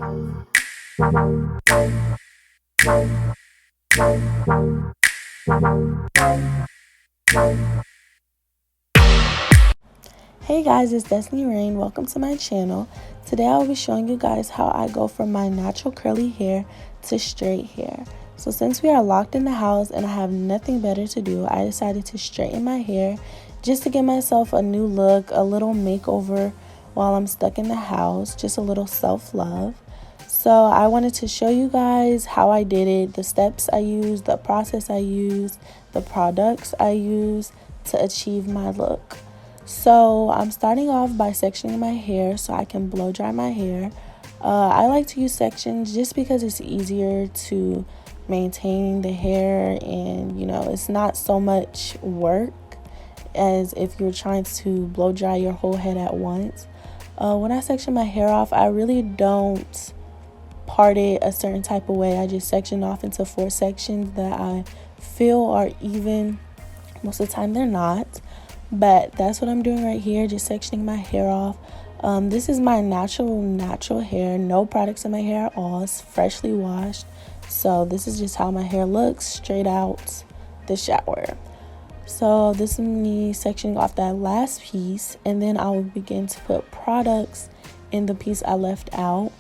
Hey guys, it's Destiny Rain. Welcome to my channel. Today I will be showing you guys how I go from my natural curly hair to straight hair. So since we are locked in the house and I have nothing better to do, I decided to straighten my hair just to give myself a new look, a little makeover while I'm stuck in the house, just a little self-love. So I wanted to show you guys how I did it, the steps I used, the process I used, the products I used to achieve my look. So I'm starting off by sectioning my hair so I can blow dry my hair. I like to use sections just because it's easier to maintain the hair, and it's not so much work as if you're trying to blow dry your whole head at once. When I section my hair off, I really don't part it a certain type of way. I just section off into 4 sections that I feel are even. Most of the time they're not. But that's what I'm doing right here, just sectioning my hair off. This is my natural hair, no products in my hair at all. It's freshly washed. So this is just how my hair looks straight out the shower. So this is me sectioning off that last piece, and then I will begin to put products in the piece I left out.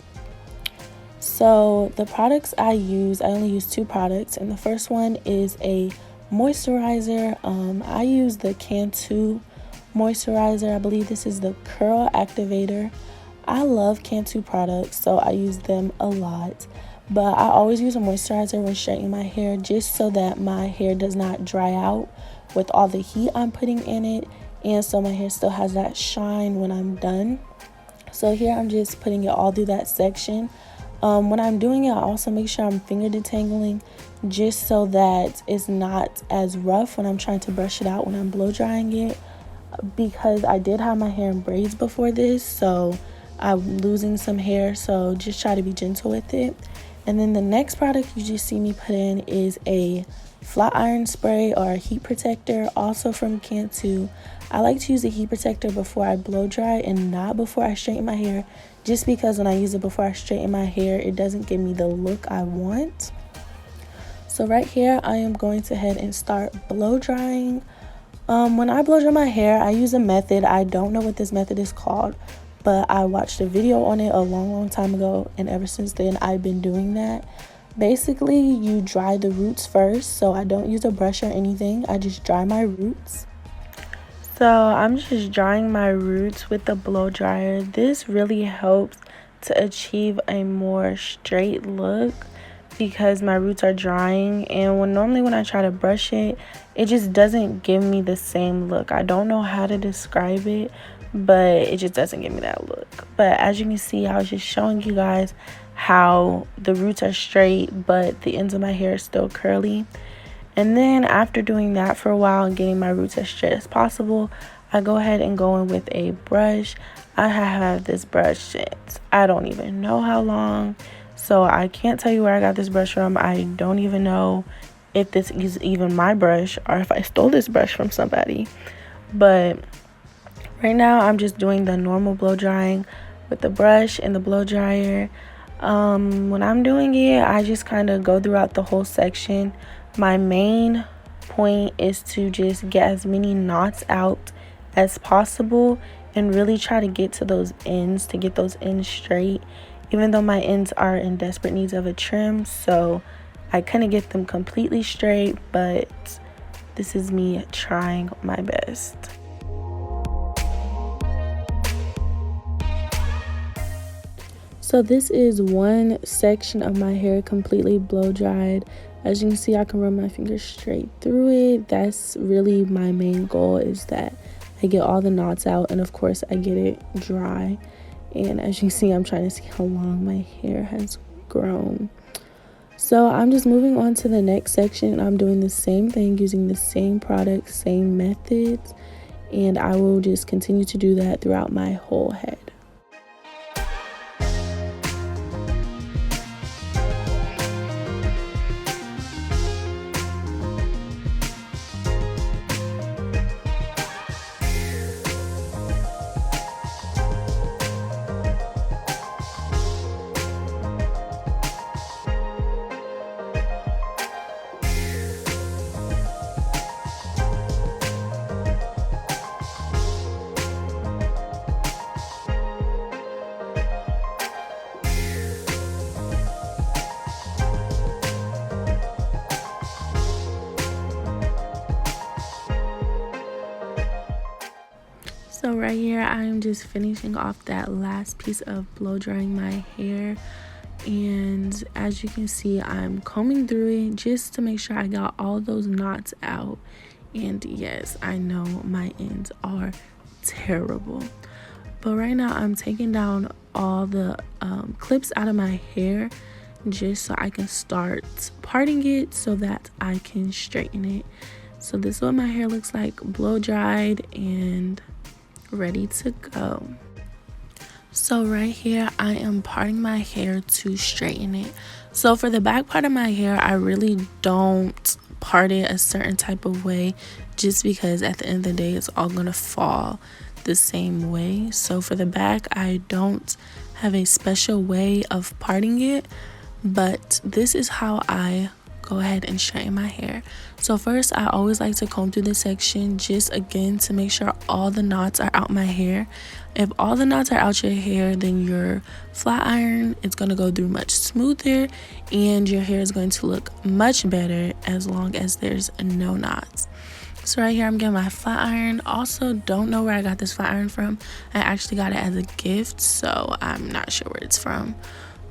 So the products I only use 2 products, and the first one is a moisturizer. I use the Cantu moisturizer. I believe this is the curl activator. I love Cantu products, so I use them a lot, but I always use a moisturizer when straightening my hair, just so that my hair does not dry out with all the heat I'm putting in it, and so my hair still has that shine when I'm done. So here I'm just putting it all through that section. When I'm doing it, I also make sure I'm finger detangling, just so that it's not as rough when I'm trying to brush it out when I'm blow drying it, because I did have my hair in braids before this, so I'm losing some hair, so just try to be gentle with it. And then the next product you just see me put in is a flat iron spray or a heat protector, also from Cantu. I like to use a heat protector before I blow dry and not before I straighten my hair, just because when I use it before I straighten my hair, it doesn't give me the look I want. So right here, I am going to head and start blow drying. When I blow dry my hair, I use a method. I don't know what this method is called, but I watched a video on it a long time ago, and ever since then, I've been doing that. Basically, you dry the roots first, so I don't use a brush or anything. I just dry my roots. So I'm just drying my roots with the blow dryer. This really helps to achieve a more straight look because my roots are drying, and normally when I try to brush it, it just doesn't give me the same look. I don't know how to describe it, but it just doesn't give me that look. But as you can see, I was just showing you guys how the roots are straight, but the ends of my hair is still curly. And then after doing that for a while and getting my roots as straight as possible, I go ahead and go in with a brush. I have had this brush since I don't even know how long, so I can't tell you where I got this brush from. I don't even know if this is even my brush or if I stole this brush from somebody. But right now I'm just doing the normal blow drying with the brush and the blow dryer. When I'm doing it, I just kind of go throughout the whole section. My main point is to just get as many knots out as possible and really try to get to those ends, to get those ends straight, even though my ends are in desperate needs of a trim. So I couldn't get them completely straight, but this is me trying my best. So this is one section of my hair completely blow dried. As you can see, I can run my fingers straight through it. That's really my main goal, is that I get all the knots out, and of course I get it dry. And as you can see, I'm trying to see how long my hair has grown. So I'm just moving on to the next section. I'm doing the same thing, using the same products, same methods, and I will just continue to do that throughout my whole head. So right here, I am just finishing off that last piece of blow drying my hair. And as you can see, I'm combing through it just to make sure I got all those knots out. And yes, I know my ends are terrible. But right now, I'm taking down all the clips out of my hair just so I can start parting it so that I can straighten it. So this is what my hair looks like, blow dried and ready to go. So right here, I am parting my hair to straighten it. So for the back part of my hair, I really don't part it a certain type of way just because at the end of the day, it's all gonna fall the same way. So for the back, I don't have a special way of parting it, but this is how I go ahead and straighten my hair. So first, I always like to comb through the section just again to make sure all the knots are out my hair. If all the knots are out your hair, then your flat iron is going to go through much smoother and your hair is going to look much better as long as there's no knots. So right here, I'm getting my flat iron. Also, don't know where I got this flat iron from. I actually got it as a gift, so I'm not sure where it's from.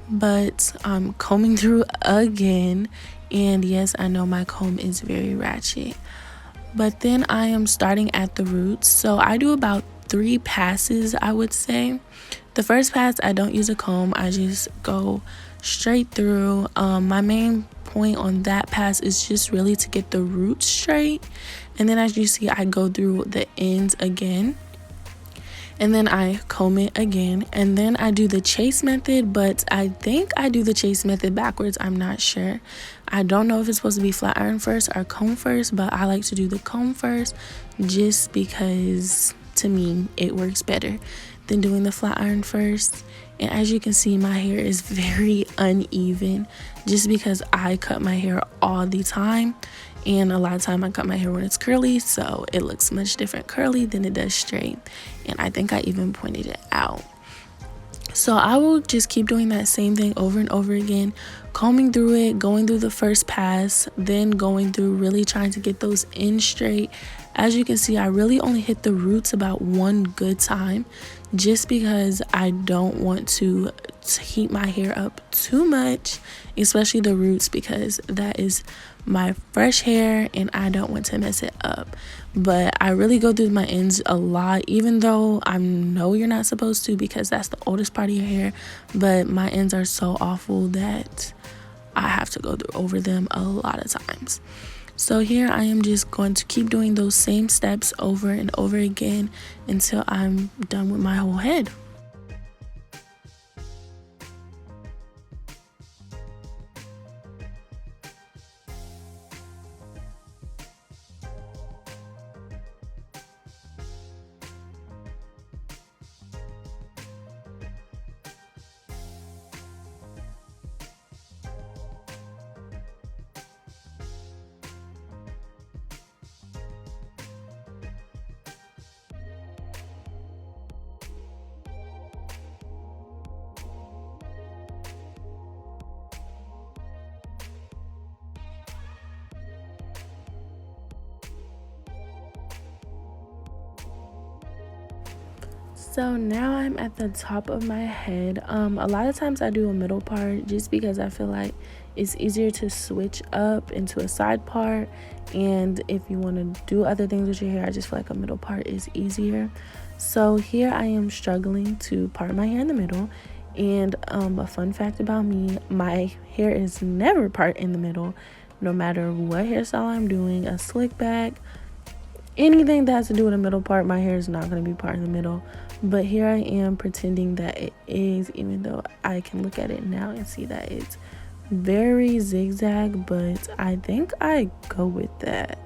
But I'm combing through again, and yes, I know my comb is very ratchet. But then I am starting at the roots. So I do about 3 passes, I would say. The first pass, I don't use a comb. I just go straight through. My main point on that pass is just really to get the roots straight. And then as you see, I go through the ends again. And then I comb it again, and then I do the chase method, but I think I do the chase method backwards. I'm not sure. I don't know if it's supposed to be flat iron first or comb first, but I like to do the comb first just because to me it works better than doing the flat iron first. And as you can see, my hair is very uneven just because I cut my hair all the time. And a lot of time I cut my hair when it's curly, so it looks much different curly than it does straight. And I think I even pointed it out. So I will just keep doing that same thing over and over again, combing through it, going through the first pass, then going through really trying to get those ends straight. As you can see, I really only hit the roots about one good time just because I don't want to heat my hair up too much, especially the roots, because that is my fresh hair and I don't want to mess it up. But I really go through my ends a lot, even though I know you're not supposed to because that's the oldest part of your hair. But my ends are so awful that I have to go through over them a lot of times. So here I am just going to keep doing those same steps over and over again until I'm done with my whole head. So now I'm at the top of my head. A lot of times I do a middle part just because I feel like it's easier to switch up into a side part. And if you want to do other things with your hair, I just feel like a middle part is easier. So here I am struggling to part my hair in the middle. And a fun fact about me, my hair is never part in the middle, no matter what hairstyle I'm doing, a slick back, anything that has to do with a middle part, my hair is not going to be part in the middle. But here I am pretending that it is, even though I can look at it now and see that it's very zigzag, but I think I go with that.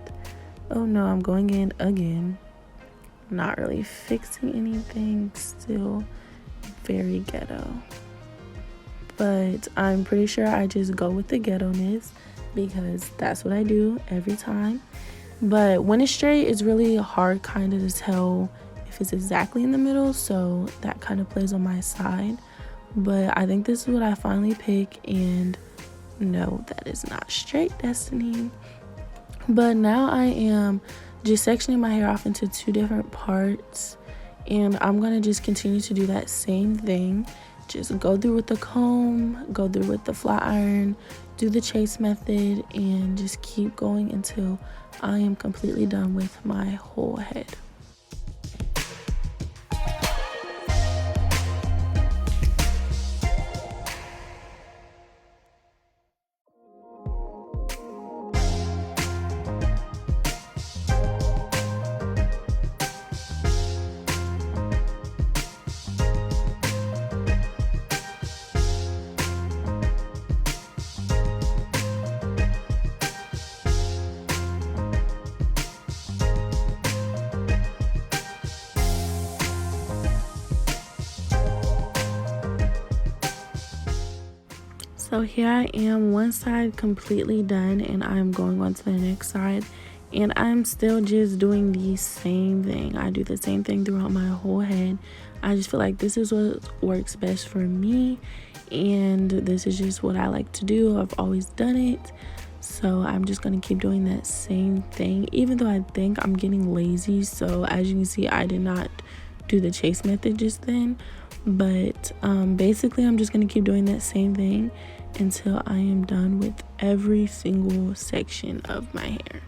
Oh no, I'm going in again. Not really fixing anything, still very ghetto. But I'm pretty sure I just go with the ghetto-ness because that's what I do every time. But when it's straight, it's really hard kind of to tell if it's exactly in the middle, so that kind of plays on my side. But I think this is what I finally pick, and no, that is not straight, Destiny. But now I am just sectioning my hair off into 2 different parts, And I'm gonna just continue to do that same thing. Just go through with the comb, go through with the flat iron, do the chase method, and just keep going until I am completely done with my whole head. So here I am, one side completely done, and I'm going on to the next side, and I'm still just doing the same thing. I do the same thing throughout my whole head. I just feel like this is what works best for me, and this is just what I like to do. I've always done it, so I'm just gonna keep doing that same thing, even though I think I'm getting lazy. So as you can see, I did not do the chase method just then, but basically I'm just gonna keep doing that same thing until I am done with every single section of my hair.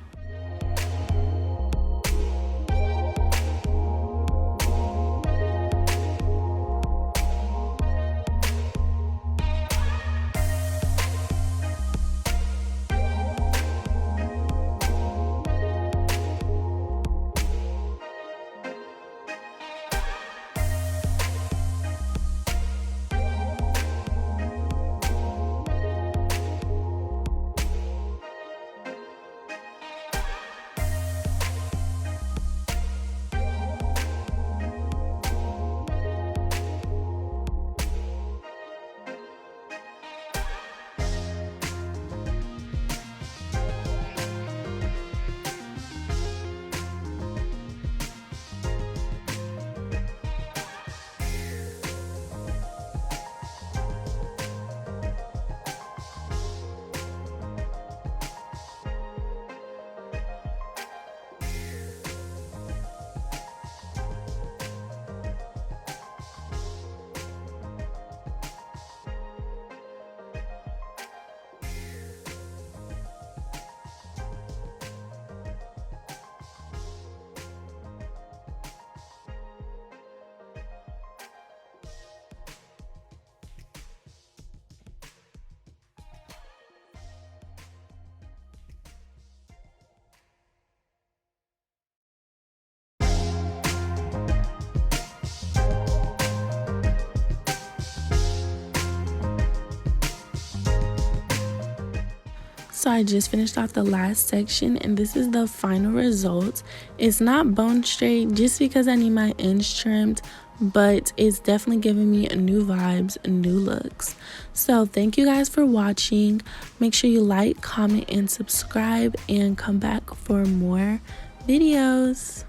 So I just finished off the last section, and this is the final result. It's not bone straight just because I need my ends trimmed, but it's definitely giving me new vibes, new looks. So thank you guys for watching. Make sure you like, comment, and subscribe, and come back for more videos.